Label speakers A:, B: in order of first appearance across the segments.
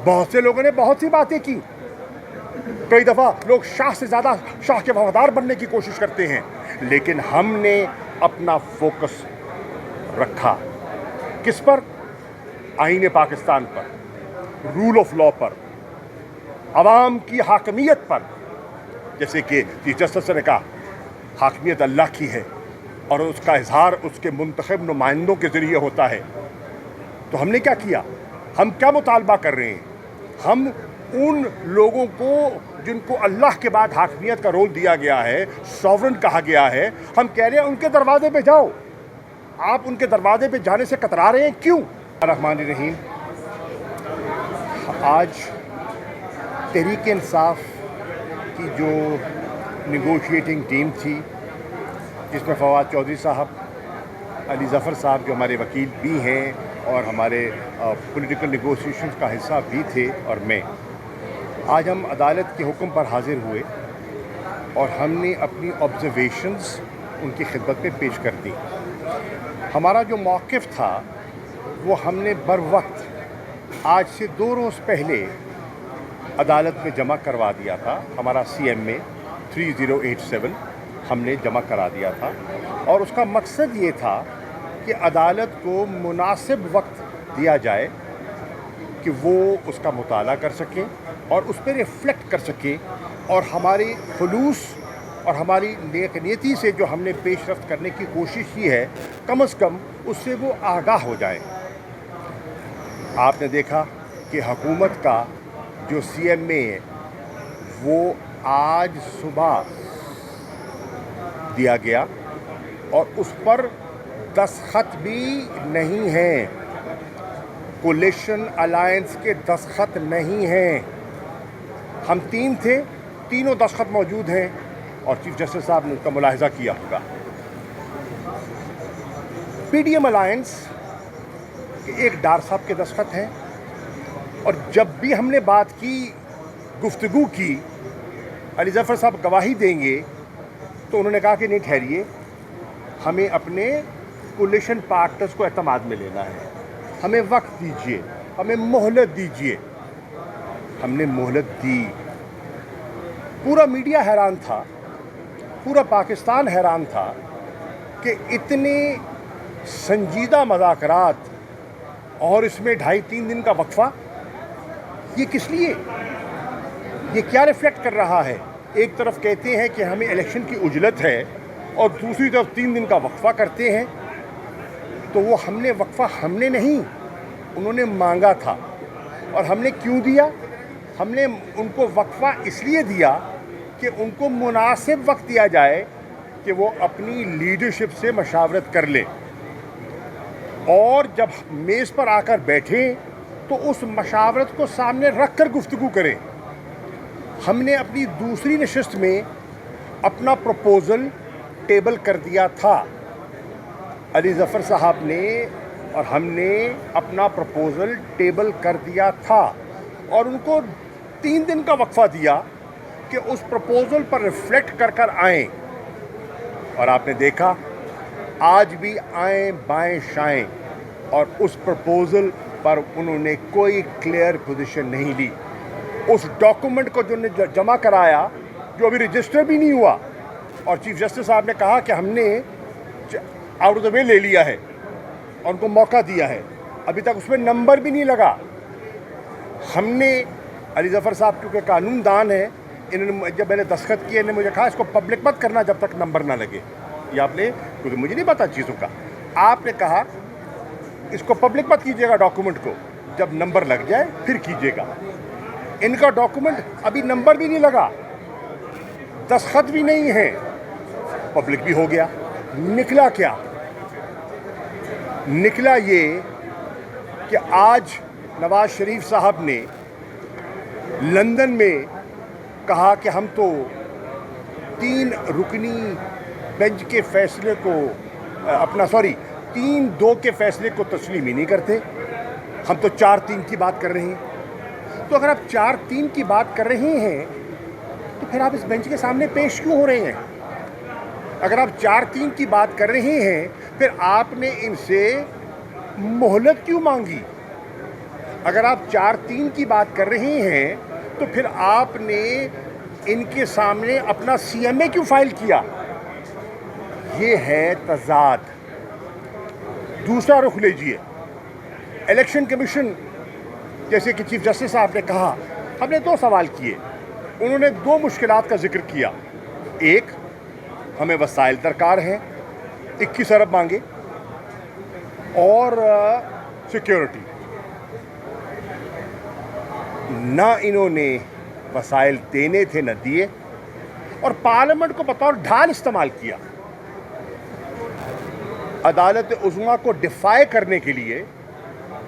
A: بہت سے لوگوں نے بہت سی باتیں کی. کئی دفعہ لوگ شاہ سے زیادہ شاہ کے وفادار بننے کی کوشش کرتے ہیں, لیکن ہم نے اپنا فوکس رکھا کس پر؟ آئین پاکستان پر, رول آف لا پر, عوام کی حاکمیت پر. جیسے کہ چیف جسٹس نے کہا حاکمیت اللہ کی ہے اور اس کا اظہار اس کے منتخب نمائندوں کے ذریعے ہوتا ہے. تو ہم نے کیا کیا؟ ہم کیا مطالبہ کر رہے ہیں؟ ہم ان لوگوں کو جن کو اللہ کے بعد حاکمیت کا رول دیا گیا ہے, ساورن کہا گیا ہے, ہم کہہ رہے ہیں ان کے دروازے پہ جاؤ. آپ ان کے دروازے پہ جانے سے کترا رہے ہیں, کیوں؟ الرحمن الرحیم. آج تحریک انصاف کی جو نیگوشیٹنگ ٹیم تھی, جس میں فواد چودھری صاحب, علی ظفر صاحب جو ہمارے وکیل بھی ہیں اور ہمارے پولیٹیکل نیگوشیشنز کا حصہ بھی تھے, اور میں, آج ہم عدالت کے حکم پر حاضر ہوئے اور ہم نے اپنی آبزرویشنز ان کی خدمت میں پیش کر دی. ہمارا جو موقف تھا وہ ہم نے بروقت آج سے 2 روز پہلے عدالت میں جمع کروا دیا تھا. ہمارا CMA 3087 ہم نے جمع کرا دیا تھا, اور اس کا مقصد یہ تھا کہ عدالت کو مناسب وقت دیا جائے کہ وہ اس کا مطالعہ کر سکیں اور اس پہ ریفلیکٹ کر سکیں, اور ہماری خلوص اور ہماری نیک نیتی سے جو ہم نے پیش رفت کرنے کی کوشش کی ہے, کم از کم اس سے وہ آگاہ ہو جائیں. آپ نے دیکھا کہ حکومت کا جو CMA ہے وہ آج صبح دیا گیا اور اس پر دستخط بھی نہیں ہیں, کولیشن الائنس کے دستخط نہیں ہیں. ہم 3 تھے, تینوں دستخط موجود ہیں, اور چیف جسٹس صاحب نے اس کا ملاحظہ کیا ہوگا. PDM الائنس کے ایک ڈار صاحب کے دستخط ہیں, اور جب بھی ہم نے بات کی, گفتگو کی, علی ظفر صاحب گواہی دیں گے, تو انہوں نے کہا کہ نہیں ٹھہریے, ہمیں اپنے کولیشن پارٹنرز کو اعتماد میں لینا ہے, ہمیں وقت دیجیے, ہمیں مہلت دیجیے. ہم نے مہلت دی. پورا میڈیا حیران تھا, پورا پاکستان حیران تھا کہ اتنے سنجیدہ مذاکرات اور اس میں 2.5-3 دن کا وقفہ, یہ کس لیے؟ یہ کیا ریفلیکٹ کر رہا ہے؟ ایک طرف کہتے ہیں کہ ہمیں الیکشن کی عجلت ہے اور دوسری طرف 3 دن کا وقفہ کرتے ہیں. تو وہ ہم نے وقفہ ہم نے نہیں, انہوں نے مانگا تھا. اور ہم نے کیوں دیا؟ ہم نے ان کو وقفہ اس لیے دیا کہ ان کو مناسب وقت دیا جائے کہ وہ اپنی لیڈرشپ سے مشاورت کر لیں, اور جب میز پر آ کر بیٹھیں تو اس مشاورت کو سامنے رکھ کر گفتگو کریں. ہم نے اپنی دوسری نشست میں اپنا پروپوزل ٹیبل کر دیا تھا, علی ظفر صاحب نے اور ہم نے اپنا پروپوزل ٹیبل کر دیا تھا, اور ان کو 3 دن کا وقفہ دیا کہ اس پروپوزل پر ریفلیکٹ کر کر آئیں. اور آپ نے دیکھا آج بھی آئیں بائیں شائیں, اور اس پروپوزل پر انہوں نے کوئی کلیئر پوزیشن نہیں لی. اس ڈاکومنٹ کو جو نے جمع کرایا, جو ابھی رجسٹر بھی نہیں ہوا, اور چیف جسٹس صاحب نے کہا کہ ہم نے آؤٹ آف دا وے لے لیا ہے اور ان کو موقع دیا ہے, ابھی تک اس میں نمبر بھی نہیں لگا. ہم نے, علی ظفر صاحب کیونکہ قانون دان ہے, انہوں نے جب میں نے دستخط کیے, انہوں نے مجھے کہا اس کو پبلک مت کرنا جب تک نمبر نہ لگے. یہ آپ نے, کیونکہ مجھے نہیں پتا چیزوں کا, آپ نے کہا اس کو پبلک مت کیجیے گا ڈاکومنٹ کو, جب نمبر لگ جائے پھر کیجیے گا. ان کا ڈاکومنٹ ابھی نمبر بھی نہیں لگا, دستخط بھی نہیں ہیں, پبلک بھی ہو گیا. نکلا کیا؟ نکلا یہ کہ آج نواز شریف صاحب نے لندن میں کہا کہ ہم تو 3 رکنی بینچ کے فیصلے کو 3-2 کے فیصلے کو تسلیم ہی نہیں کرتے, ہم تو 4-3 کی بات کر رہے ہیں. تو اگر آپ 4-3 کی بات کر رہے ہیں تو پھر آپ اس بینچ کے سامنے پیش کیوں ہو رہے ہیں؟ اگر آپ 4-3 کی بات کر رہے ہیں پھر آپ نے ان سے مہلت کیوں مانگی؟ اگر آپ 4-3 کی بات کر رہے ہیں تو پھر آپ نے ان کے سامنے اپنا CMA کیوں فائل کیا؟ یہ ہے تضاد۔ دوسرا رخ لیجئے، الیکشن کمیشن، جیسے کہ چیف جسٹس صاحب نے کہا، ہم نے 2 سوال کیے، انہوں نے 2 مشکلات کا ذکر کیا۔ ایک، ہمیں وسائل درکار ہیں، 21 ارب مانگے، اور سیکیورٹی۔ نہ انہوں نے وسائل دینے تھے نہ دیے، اور پارلیمنٹ کو بطور ڈھال استعمال کیا۔ عدالت عظمیٰ کو ڈیفائی کرنے کے لیے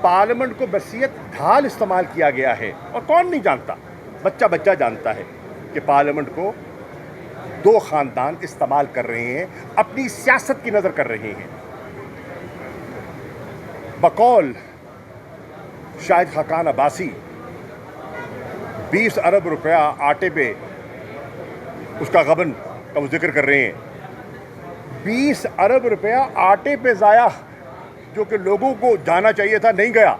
A: پارلیمنٹ کو بصیت ڈھال استعمال کیا گیا ہے، اور کون نہیں جانتا، بچہ بچہ جانتا ہے کہ پارلیمنٹ کو 2 خاندان استعمال کر رہے ہیں، اپنی سیاست کی نظر کر رہے ہیں۔ بقول شاہد خاقان عباسی 20 ارب روپیہ آٹے پہ اس کا غبن کا وہ ذکر کر رہے ہیں۔ 20 ارب روپیہ آٹے پہ ضائع، جو کہ لوگوں کو جانا چاہیے تھا، نہیں گیا۔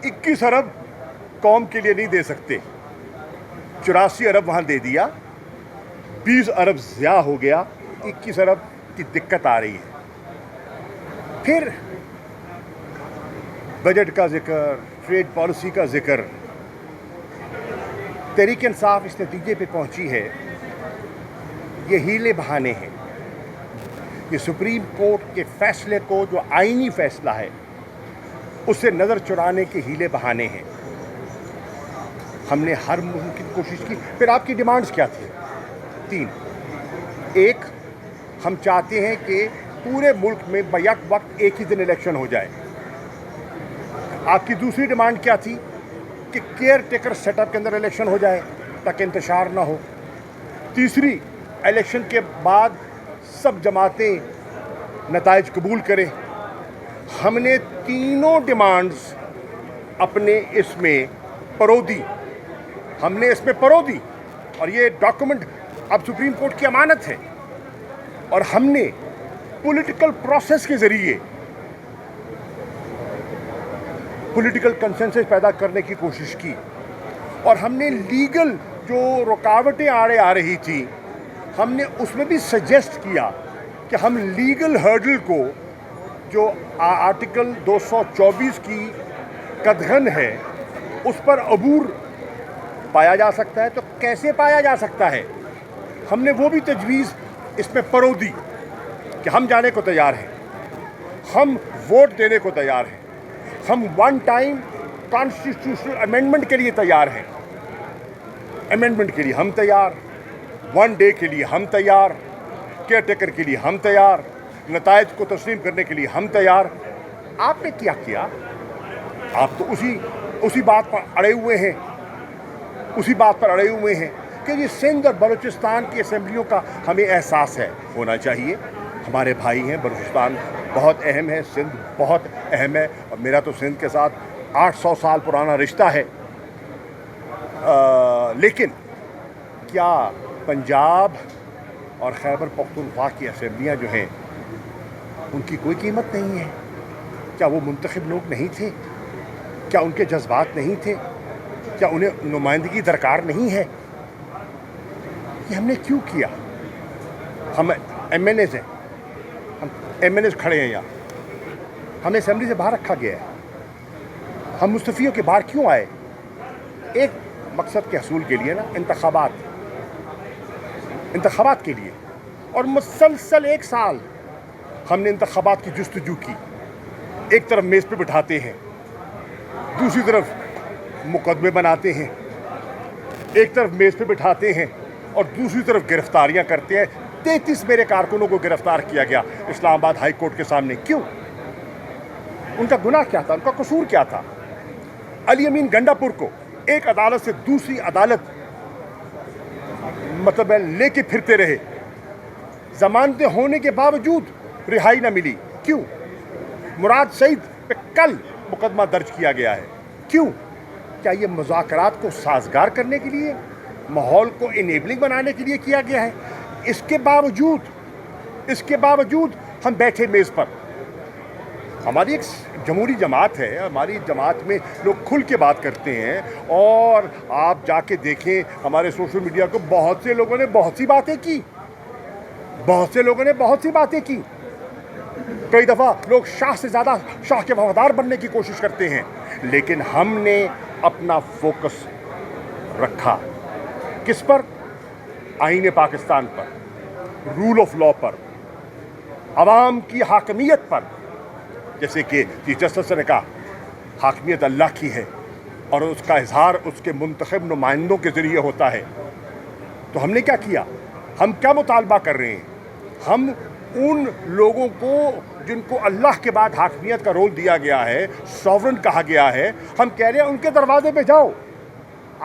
A: 21 ارب قوم کے لیے نہیں دے سکتے، 84 ارب وہاں دے دیا، 20 ارب ضیاع ہو گیا، 21 ارب کی دقت آ رہی ہے۔ پھر بجٹ کا ذکر، ٹریڈ پالیسی کا ذکر۔ تحریک انصاف اس نتیجے پہ پہنچی ہے، یہ ہیلے بہانے ہیں، یہ سپریم کورٹ کے فیصلے کو، جو آئینی فیصلہ ہے، اس سے نظر چرانے کے ہیلے بہانے ہیں۔ ہم نے ہر ممکن کوشش کی۔ پھر آپ کی ڈیمانڈز کیا تھی؟ 3۔ ایک، ہم چاہتے ہیں کہ پورے ملک میں بیک وقت ایک ہی دن الیکشن ہو جائے۔ آپ کی دوسری ڈیمانڈ کیا تھی؟ کہ کیئر ٹیکر سیٹ اپ کے اندر الیکشن ہو جائے تاکہ انتشار نہ ہو۔ تیسری، الیکشن کے بعد سب جماعتیں نتائج قبول کریں۔ ہم نے تینوں ڈیمانڈز اپنے اس میں پرو دی، ہم نے اس میں پرو دی، اور یہ ڈاکومنٹ اب سپریم کورٹ کی امانت ہے، اور ہم نے پولیٹیکل پروسیس کے ذریعے پولیٹیکل کنسنسس پیدا کرنے کی کوشش کی، اور ہم نے لیگل جو رکاوٹیں آڑے آ رہی تھیں، ہم نے اس میں بھی سجیسٹ کیا کہ ہم لیگل ہرڈل کو، جو آرٹیکل 224 کی قدغن ہے، اس پر عبور پایا جا سکتا ہے۔ تو کیسے پایا جا سکتا ہے؟ ہم نے وہ بھی تجویز اس میں پرو دی کہ ہم جانے کو تیار ہیں، ہم ووٹ دینے کو تیار ہیں، ہم 1 ٹائم کانسٹیٹیوشنل امینڈمنٹ کے لیے تیار ہیں، امینڈمنٹ کے لیے ہم تیار، 1 ڈے کے لیے ہم تیار، کیئر ٹیکر کے لیے ہم تیار، نتائج کو تسلیم کرنے کے لیے ہم تیار۔ آپ نے کیا کیا؟ آپ تو اسی بات پر اڑے ہوئے ہیں، اسی بات پر اڑے ہوئے ہیں کہ یہ سندھ اور بلوچستان کی اسمبلیوں کا ہمیں احساس ہے، ہونا چاہیے، ہمارے بھائی ہیں، بلوچستان بہت اہم ہے، سندھ بہت اہم ہے، اور میرا تو سندھ کے ساتھ 800 سال پرانا رشتہ ہے۔ لیکن کیا پنجاب اور خیبر پختونخوا کی اسمبلیاں جو ہیں، ان کی کوئی قیمت نہیں ہے؟ کیا وہ منتخب لوگ نہیں تھے؟ کیا ان کے جذبات نہیں تھے؟ کیا انہیں نمائندگی درکار نہیں ہے؟ یہ ہم نے کیوں کیا؟ ہم ایم این ایز ہیں، ہم ایم این ایز کھڑے ہیں یہاں، ہمیں اسمبلی سے باہر رکھا گیا ہے، ہم مستفیوں کے باہر کیوں آئے؟ ایک مقصد کے حصول کے لیے نا، انتخابات کے لیے، اور مسلسل 1 سال ہم نے انتخابات کی جستجو کی۔ ایک طرف میز پہ بٹھاتے ہیں، دوسری طرف مقدمے بناتے ہیں، ایک طرف میز پہ بٹھاتے ہیں اور دوسری طرف گرفتاریاں کرتے ہیں۔ 33 میرے کارکنوں کو گرفتار کیا گیا اسلام آباد ہائی کورٹ کے سامنے۔ کیوں؟ ان کا گناہ کیا تھا؟ ان کا قصور کیا تھا؟ علی امین گنڈا پور کو ایک عدالت سے دوسری عدالت مطلب لے کے پھرتے رہے، ضمانتیں ہونے کے باوجود رہائی نہ ملی۔ کیوں؟ مراد سعید پہ کل مقدمہ درج کیا گیا ہے۔ کیوں؟ کیا یہ مذاکرات کو سازگار کرنے کے لیے، ماحول کو انیبلنگ بنانے کے لیے کیا گیا ہے؟ اس کے باوجود ہم بیٹھے میز پر، ہماری ایک جمہوری جماعت ہے، ہماری جماعت میں لوگ کھل کے بات کرتے ہیں، اور آپ جا کے دیکھیں ہمارے سوشل میڈیا کو، بہت سے لوگوں نے بہت سی باتیں کی، کئی دفعہ لوگ شاہ سے زیادہ شاہ کے وفادار بننے کی کوشش کرتے ہیں، لیکن ہم نے اپنا فوکس رکھا کس پر؟ آئین پاکستان پر، رول آف لا پر، عوام کی حاکمیت پر. جیسے کہ چیف جسٹس نے کہا حاکمیت اللہ کی ہے اور اس کا اظہار اس کے منتخب نمائندوں کے ذریعے ہوتا ہے. تو ہم نے کیا کیا؟ ہم کیا مطالبہ کر رہے ہیں؟ ہم ان لوگوں کو جن کو اللہ کے بعد حاکمیت کا رول دیا گیا ہے، سوورن کہا گیا ہے، ہم کہہ رہے ہیں ان کے دروازے پہ جاؤ.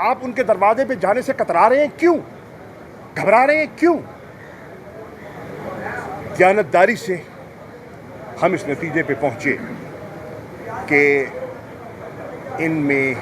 A: آپ ان کے دروازے پہ جانے سے کترا رہے ہیں کیوں؟ گھبرا رہے ہیں کیوں؟ دیانتداری سے ہم اس نتیجے پہ پہنچے کہ ان میں